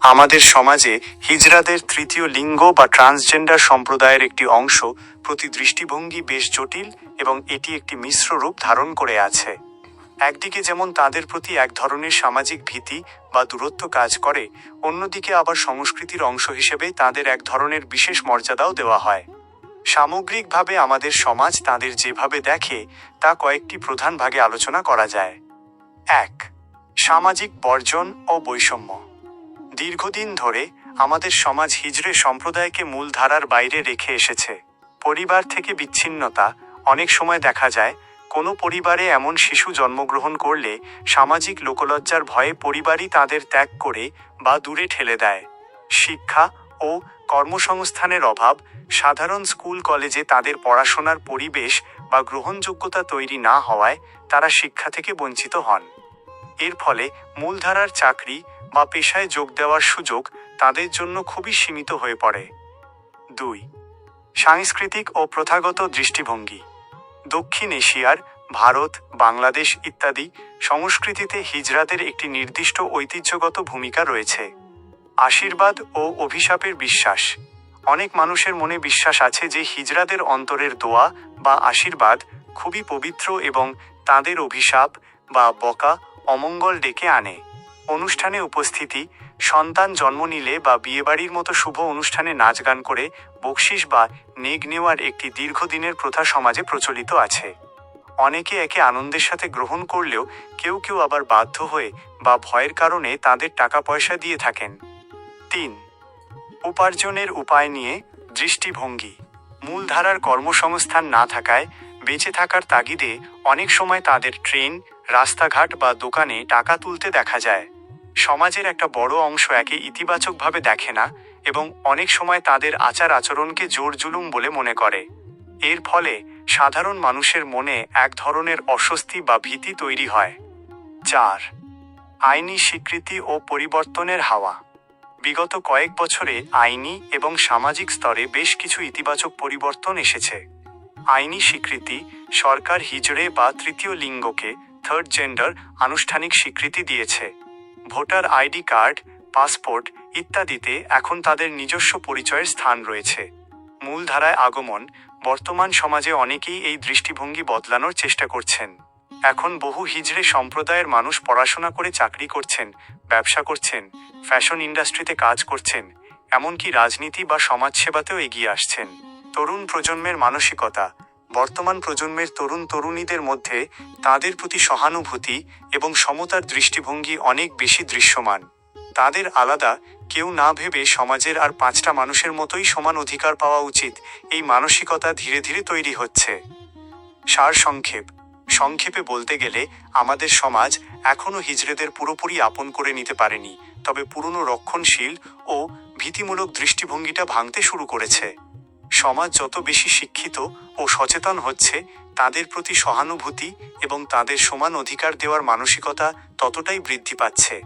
আমাদের সমাজে হিজড়াদের তৃতীয় লিঙ্গ বা ট্রান্সজেন্ডার সম্প্রদায়ের একটি অংশ প্রতি দৃষ্টিভঙ্গি বেশ জটিল এবং এটি একটি মিশ্র রূপ ধারণ করে আছে। একদিকে যেমন তাদের প্রতি এক ধরনের সামাজিক ভীতি বা দূরত্ব কাজ করে, অন্যদিকে আবার সংস্কৃতির অংশ হিসেবে তাদের এক ধরনের বিশেষ মর্যাদাও দেওয়া হয়। সামগ্রিকভাবে আমাদের সমাজ তাদের যেভাবে দেখে তা কয়েকটি প্রধান ভাগে আলোচনা করা যায়। 1. সামাজিক বর্জন ও বৈষম্য। দীর্ঘদিন ধরে আমাদের সমাজ হিজড়ে সম্প্রদায়কে মূলধারার বাইরে রেখে এসেছে। পরিবার থেকে বিচ্ছিন্নতা। অনেক সময় দেখা যায় কোনো পরিবারে এমন শিশু জন্মগ্রহণ করলে সামাজিক লোকলজ্জার ভয়ে পরিবারই তাদের ত্যাগ করে বা দূরে ঠেলে দেয়। শিক্ষা ও কর্মসংস্থানের অভাব। সাধারণ স্কুল কলেজে তাদের পড়াশোনার পরিবেশ বা গ্রহণযোগ্যতা তৈরি না হওয়ায় তারা শিক্ষা থেকে বঞ্চিত হন। এর ফলে মূলধারার চাকরি বা পেশায় যোগ দেওয়ার সুযোগ তাদের জন্য খুবই সীমিত হয়ে পড়ে। 2. সাংস্কৃতিক ও প্রথাগত দৃষ্টিভঙ্গি। দক্ষিণ এশিয়ার, ভারত, বাংলাদেশ ইত্যাদি সংস্কৃতিতে হিজড়াদের একটি নির্দিষ্ট ঐতিহ্যগত ভূমিকা রয়েছে। আশীর্বাদ ও অভিশাপের বিশ্বাস। অনেক মানুষের মনে বিশ্বাস আছে যে হিজড়াদের অন্তরের দোয়া বা আশীর্বাদ খুবই পবিত্র এবং তাদের অভিশাপ বা বকা অমঙ্গল ডেকে আনে। অনুষ্ঠানে উপস্থিতি। সন্তান জন্ম নিলে বা বিয়েবাড়ির মতো শুভ অনুষ্ঠানে নাচ গান করে বকশিশ বা নেগ নেওয়ার একটি দীর্ঘদিনের প্রথা সমাজে প্রচলিত আছে। অনেকে একে আনন্দের সাথে গ্রহণ করলেও কেউ কেউ আবার বাধ্য হয়ে বা ভয়ের কারণে তাদের টাকা পয়সা দিয়ে থাকেন। 3. উপার্জনের উপায় নিয়ে দৃষ্টিভঙ্গি। মূলধারার কর্মসংস্থান না থাকায় বেঁচে থাকার তাগিদে অনেক সময় তাদের ট্রেন, রাস্তাঘাট বা দোকানে টাকা তুলতে দেখা যায়। সমাজের একটা বড় অংশ একে ইতিবাচকভাবে দেখে না এবং অনেক সময় তাদের আচার আচরণকে জোর জুলুম বলে মনে করে। এর ফলে সাধারণ মানুষের মনে এক ধরনের অস্বস্তি বা ভীতি তৈরি হয়। 4. আইনি স্বীকৃতি ও পরিবর্তনের হাওয়া। বিগত কয়েক বছরে আইনি এবং সামাজিক স্তরে বেশ কিছু ইতিবাচক পরিবর্তন এসেছে। আইনি স্বীকৃতি। সরকার হিজড়ে বা তৃতীয় লিঙ্গকে থার্ড জেন্ডার আনুষ্ঠানিক স্বীকৃতি দিয়েছে। ভোটার আইডি কার্ড, পাসপোর্ট ইত্যাদিতে এখন তাদের নিজস্ব পরিচয়ের স্থান রয়েছে। মূলধারায় আগমন। বর্তমান সমাজে অনেকেই এই দৃষ্টিভঙ্গি বদলানোর চেষ্টা করছেন। এখন বহু হিজড়ে সম্প্রদায়ের মানুষ পড়াশোনা করে চাকরি করছেন, ব্যবসা করছেন, ফ্যাশন ইন্ডাস্ট্রিতে কাজ করছেন, এমনকি রাজনীতি বা সমাজসেবাতেও এগিয়ে আসছেন। তরুণ প্রজন্মের মানসিকতা। বর্তমান প্রজন্মের তরুণ তরুণীদের মধ্যে তাদের প্রতি সহানুভূতি এবং সমতার দৃষ্টিভঙ্গি অনেক বেশি দৃশ্যমান। তাদের আলাদা কেউ না ভেবে সমাজের আর 5টা মানুষের মতোই সমান অধিকার পাওয়া উচিত, এই মানসিকতা ধীরে ধীরে তৈরি হচ্ছে। সংক্ষেপে বলতে গেলে আমাদের সমাজ এখনও হিজড়েদের পুরোপুরি আপন করে নিতে পারেনি, তবে পুরনো রক্ষণশীল ও ভীতিমূলক দৃষ্টিভঙ্গিটা ভাঙতে শুরু করেছে। সমাজ যত বেশি শিক্ষিত ও সচেতন হচ্ছে, তাদের প্রতি সহানুভূতি এবং তাদের সমান অধিকার দেওয়ার মানসিকতা ততটাই বৃদ্ধি পাচ্ছে।